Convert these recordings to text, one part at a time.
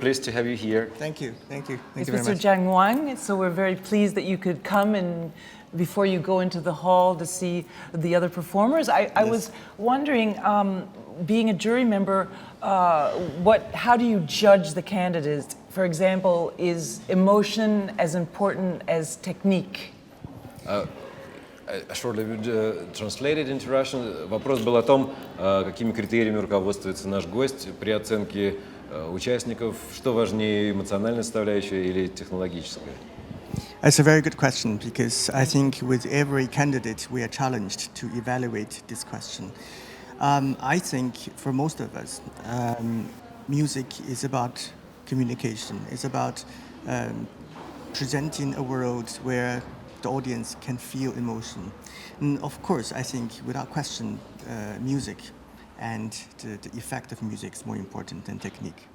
pleased to have you here. Thank you. Thank you. Thank It's you very Mr. much. Jian Wang, so we're very pleased that you could come and before you go into the hall to see the other performers. I was wondering, being a jury member, how do you judge the candidates? For example, is emotion as important as technique? I shortly translated into Russian. Вопрос был о том, какими критериями руководствуется наш гость при оценке участников, что важнее, эмоциональная составляющая или технологическая? It's a very good question because I think with every candidate we are challenged to evaluate this question. I think for most of us, music is about communication. It's about presenting a world where the audience can feel emotion. And of course, I think without question, music and the effect of music is more important than technique.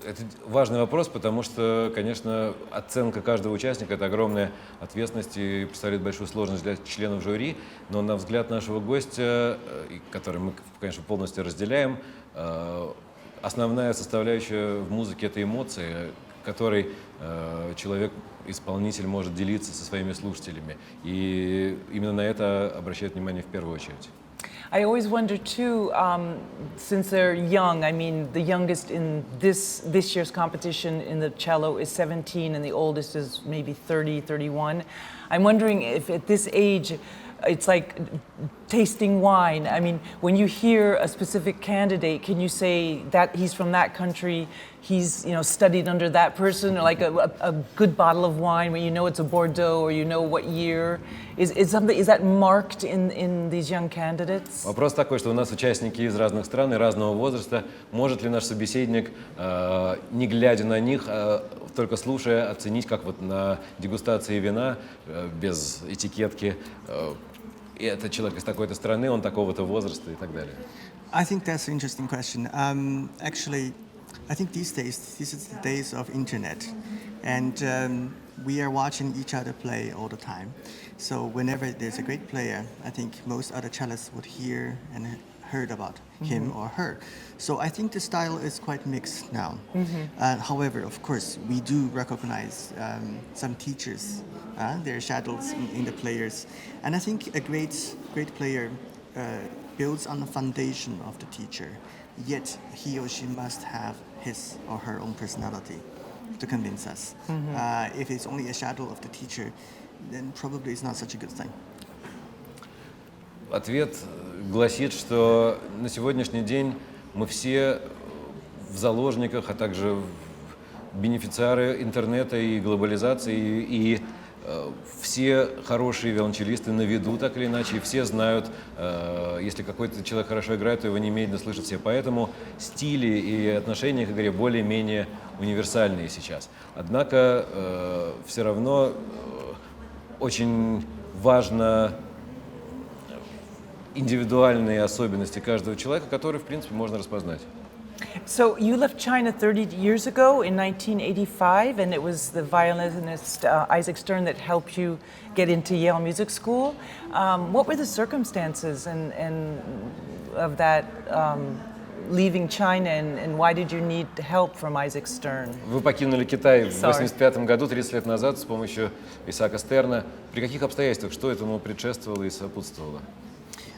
Это важный вопрос, потому что, конечно, оценка каждого участника – это огромная ответственность и представляет большую сложность для членов жюри. Но на взгляд нашего гостя, который мы, конечно, полностью разделяем, основная составляющая в музыке – это эмоции, которой человек, исполнитель может делиться со своими слушателями. И именно на это обращает внимание в первую очередь. I always wonder too, since they're young, I mean, the youngest in this year's competition in the cello is 17 and the oldest is maybe 30, 31. I'm wondering if at this age, it's like tasting wine. I mean, when you hear a specific candidate, can you say that he's from that country, he's studied under that person, or like a good bottle of wine where you know it's a Bordeaux or you know what year? Is that marked in these young candidates? Вопрос такой, что у нас участники из разных стран и разного возраста. Может ли наш собеседник, не глядя на них, только слушая, оценить, как вот на дегустации вина, без этикетки, это человек из такой-то страны, он такого-то возраста и так далее? I think that's an interesting question. Actually, I think these days, this is the days of internet, and we are watching each other play all the time. So whenever there's a great player, I think most other cellists would hear and heard about him or her. So I think the style is quite mixed now. However, of course, we do recognize some teachers, their shadows in the players. And I think a great player builds on the foundation of the teacher, yet he or she must have his or her own personality to convince us. If it's only a shadow of the teacher, then probably it's not such a good thing. Ответ гласит, что на сегодняшний день мы все в заложниках, а также бенефициары интернета и глобализации, и все хорошие виолончелисты на виду, так или иначе, и все знают, если какой-то человек хорошо играет, то его немедленно слышат все. Поэтому стили и отношения к игре более-менее универсальные сейчас. Однако все равно очень важно индивидуальные особенности каждого человека, которые, в принципе, можно распознать. So you left China 30 years ago in 1985, and it was the violinist Isaac Stern that helped you get into Yale Music School. What were the circumstances and of that leaving China, and why did you need help from Isaac Stern? Вы покинули Китай в 1985 году, 30 лет назад, с помощью Исаака Стерна. При каких обстоятельствах? Что этому предшествовало и сопутствовало?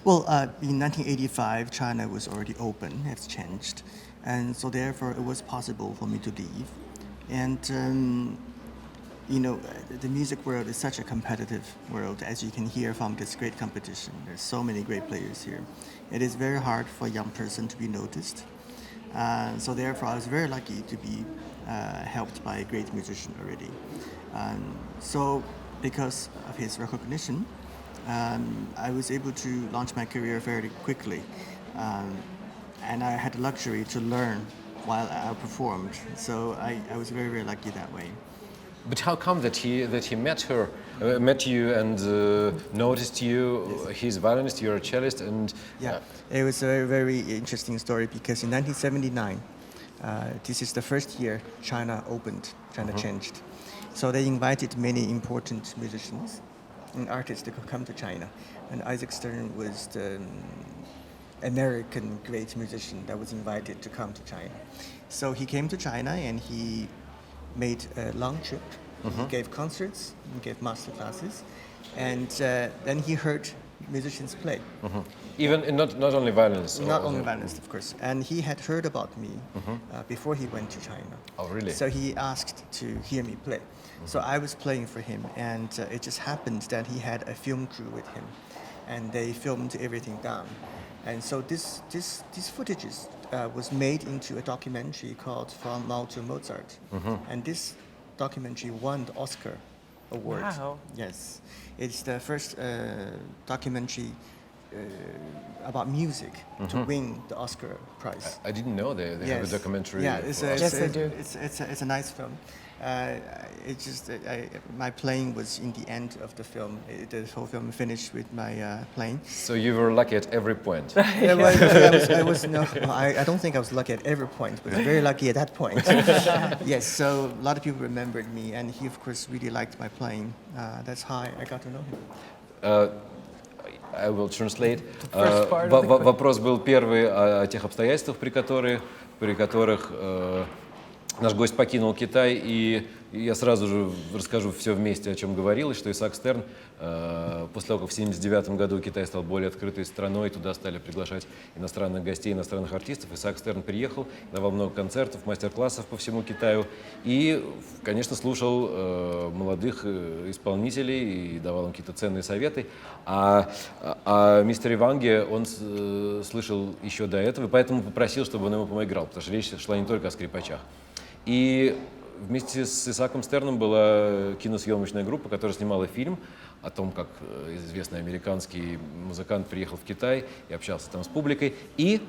Well, in 1985, China was already open, it's changed. And so therefore it was possible for me to leave. And, the music world is such a competitive world, as you can hear from this great competition. There's so many great players here. It is very hard for a young person to be noticed. So therefore I was very lucky to be helped by a great musician already. So because of his recognition, I was able to launch my career very quickly, and I had the luxury to learn while I performed. So I was very, very lucky that way. But how come that he met you and noticed you? He's a violinist, you're a cellist, and it was a very, very interesting story because in 1979, this is the first year China opened, China changed. So they invited many important musicians and artists to come to China, and Isaac Stern was American great musician that was invited to come to China. So he came to China and he made a long trip. He gave concerts, he gave master classes, and then he heard musicians play. Even not only violins. Not only violinists, of course. And he had heard about me before he went to China. Oh, really? So he asked to hear me play. So I was playing for him, and it just happened that he had a film crew with him, and they filmed everything down. And so these footages was made into a documentary called From Mao to Mozart. And this documentary won the Oscar award. Wow. Yes. It's the first documentary about music to win the Oscar prize. I didn't know they have a documentary. Yeah, Yes, they do. It's a nice film. It's just my playing was in the end of the film. The whole film finished with my playing. So you were lucky at every point. I don't think I was lucky at every point, but very lucky at that point. Yes, so a lot of people remembered me, and he of course really liked my playing. That's how I got to know him. I will translate. First part of the question. Вопрос был первый о тех обстоятельствах, при которых наш гость покинул Китай, и я сразу же расскажу все вместе, о чем говорилось, что Исаак Стерн, после того, как в 1979 году Китай стал более открытой страной, туда стали приглашать иностранных гостей, иностранных артистов, Исаак Стерн приехал, давал много концертов, мастер-классов по всему Китаю и, конечно, слушал молодых исполнителей и давал им какие-то ценные советы. А мистере Ванге он слышал еще до этого, и поэтому попросил, чтобы он ему поиграл, потому что речь шла не только о скрипачах. И вместе с Исааком Стерном была киносъемочная группа, которая снимала фильм о том, как известный американский музыкант приехал в Китай и общался там с публикой. И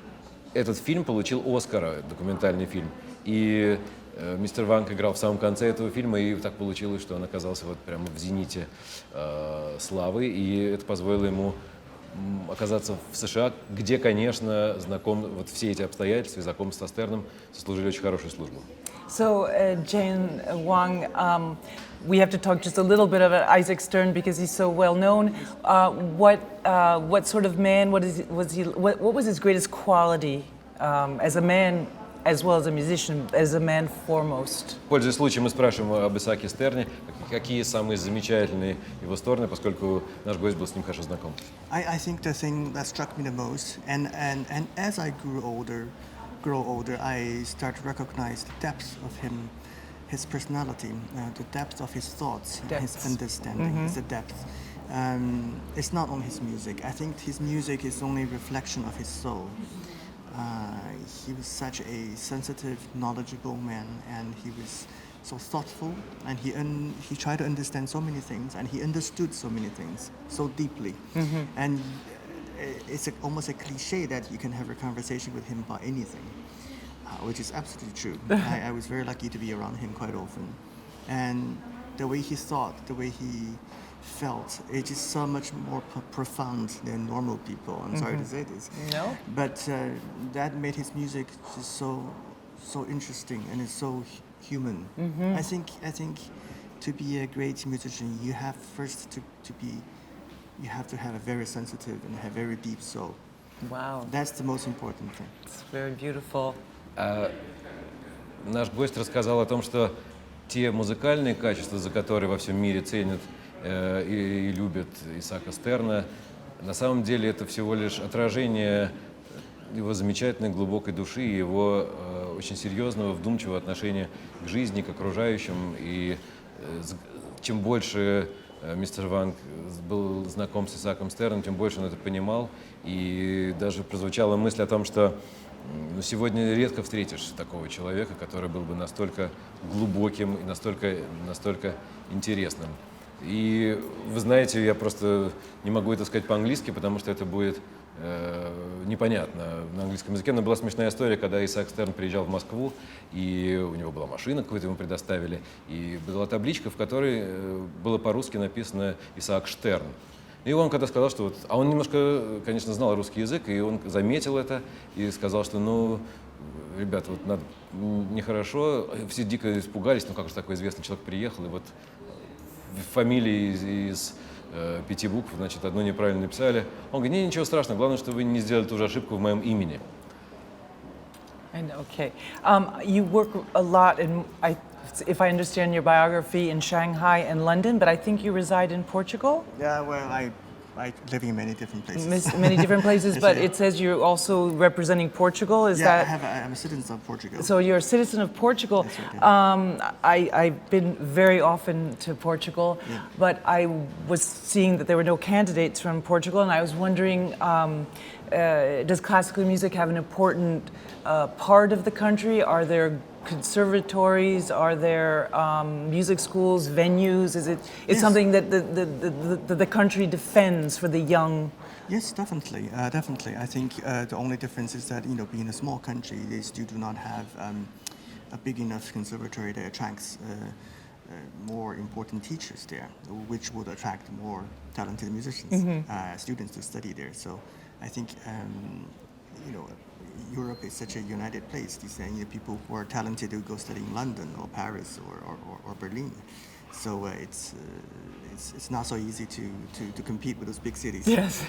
этот фильм получил Оскара, документальный фильм. И мистер Ванг играл в самом конце этого фильма, и так получилось, что он оказался вот прямо в зените славы, и это позволило ему оказаться в США, где, конечно, вот все эти обстоятельства и знакомство с Стерном сослужили очень хорошую службу. So, Jian Wang, we have to talk just a little bit about Isaac Stern because he's so well known. What sort of man? What was his greatest quality as a man, as well as a musician, as a man foremost? Пользуясь случаем, мы спрашиваем об Исааке Стерне, какие самые замечательные его стороны, поскольку наш гость был с ним хорошо знаком. I think the thing that struck me the most, and as I grow older, I start to recognize the depth of him, his personality, the depth of his thoughts, his understanding, the depth. It's not only his music. I think his music is only a reflection of his soul. He was such a sensitive, knowledgeable man, and he was so thoughtful, and he tried to understand so many things, and he understood so many things so deeply. And it's almost a cliche that you can have a conversation with him about anything, which is absolutely true. I was very lucky to be around him quite often. And the way he thought, the way he felt, it is so much more profound than normal people. I'm sorry to say this. No? But that made his music just so interesting, and it's so human. I think to be a great musician, you have first you have to have a very sensitive and a very deep soul. Wow. That's the most important thing. It's very beautiful. Наш гость рассказал о том, что те музыкальные качества, за которые во всем мире ценят и любят Исаака Стерна, на самом деле это всего лишь отражение его замечательной глубокой души, его очень серьезного, вдумчивого отношения к жизни, к окружающим. И чем больше мистер Ванг был знаком с Исааком Стерном, тем больше он это понимал. И даже прозвучала мысль о том, что сегодня редко встретишь такого человека, который был бы настолько глубоким и настолько интересным. И вы знаете, я просто не могу это сказать по-английски, потому что это будет непонятно на английском языке. Но была смешная история, когда Исаак Стерн приезжал в Москву, и у него была машина, какую-то ему предоставили, и была табличка, в которой было по-русски написано «Исаак Штерн». И он когда сказал, что а он немножко, конечно, знал русский язык, и он заметил это и сказал, что, ребята, вот надо нехорошо, все дико испугались, как же такой известный человек приехал, и вот фамилии из 5 букв, значит, одну неправильно написали. Он говорит, ничего страшного, главное, что вы не сделали ту же ошибку в моем имени. And okay, you work a lot in, if I understand your biography, in Shanghai and London, but I think you reside in Portugal? Yeah, well, I live in many different places. Many different places, but Yeah. it says you're also representing Portugal. Is Yeah, that? I'm a citizen of Portugal. So you're a citizen of Portugal. That's right, I've been very often to Portugal, Yeah. but I was seeing that there were no candidates from Portugal, and I was wondering, does classical music have an important part of the country? Are there conservatories? Are there music schools, venues? Is it Yes. something that the country defends for the young? Yes, definitely, definitely. I think the only difference is that, being a small country, they still do not have a big enough conservatory that attracts more important teachers there, which would attract more talented musicians, students to study there. So I think, Europe is such a united place. These people who are talented who go study in London or Paris or Berlin. So it's not so easy to compete with those big cities. Yes.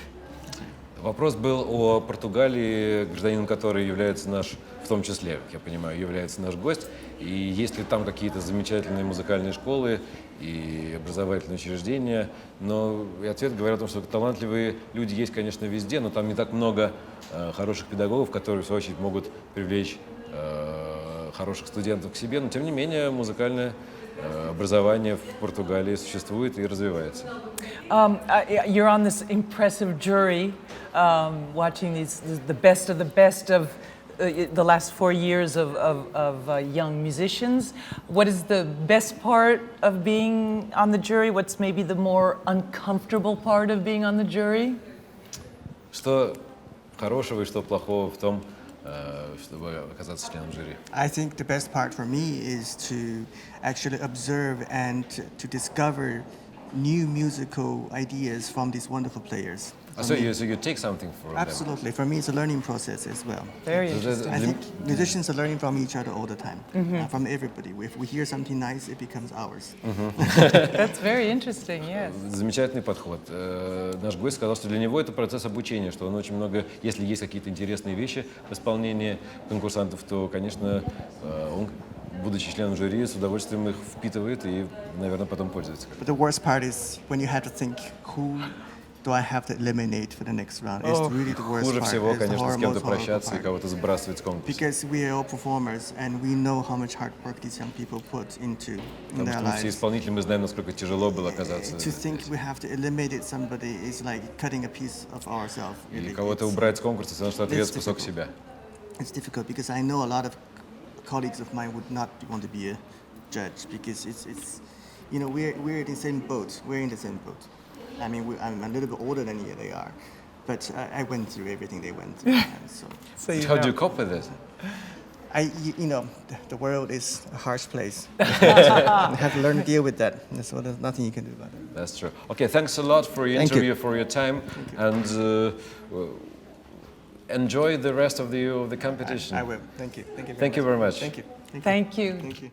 Вопрос был о Португалии, гражданин которой является наш, в том числе, как я понимаю, является наш гость. И есть ли там какие-то замечательные музыкальные школы и образовательные учреждения. Но и ответ говорит о том, что талантливые люди есть, конечно, везде, но там не так много хороших педагогов, которые, в свою очередь, могут привлечь хороших студентов к себе. Но, тем не менее, музыкальное образование в Португалии существует и развивается. You're on this impressive jury, watching the best of the last 4 years of young musicians. What is the best part of being on the jury? What's maybe the more uncomfortable part of being on the jury? Что хорошего и что плохого в том, чтобы оказаться членом жюри? I think the best part for me is to actually observe and to discover new musical ideas from these wonderful players. So you take something from them? Absolutely. For me, it's a learning process as well. Very So interesting. I think musicians are learning from each other all the time, from everybody. If we hear something nice, it becomes ours. That's very interesting, yes. Замечательный подход. Наш гость сказал, что для него это процесс обучения, что он очень много, если есть какие-то интересные вещи в исполнении конкурсантов, то, конечно, он, будучи членом жюри, с удовольствием их впитывает и, наверное, потом пользуется. But the worst part is when you have to think, who do I have to eliminate for the next round? It's really the worst Хуже part. всего, It's the конечно, с кем-то most horrible прощаться и part. кого-то сбрасывать с конкурса. Because we are all performers and we know how much hard work these young people put into in Потому their что мы все lives. исполнители, мы знаем, насколько тяжело было оказаться. To think we have to eliminate somebody is like cutting a piece of ourselves. И кого-то убрать с конкурса, потому что отрезать кусок себя. It's difficult because I know a lot of colleagues of mine would not want to be a judge because it's we're in the same boat. We're in the same boat. I mean, I'm a little bit older than they are, but I went through everything they went through. And so you How do know. you cope with this? the world is a harsh place. You have to learn to deal with that. So there's nothing you can do about it. That's true. Okay, thanks a lot for your Thank you. interview, for your time, and enjoy the rest of the competition. I will. Thank you. Thank you. Thank you very much. Thank you. Thank you. Thank you.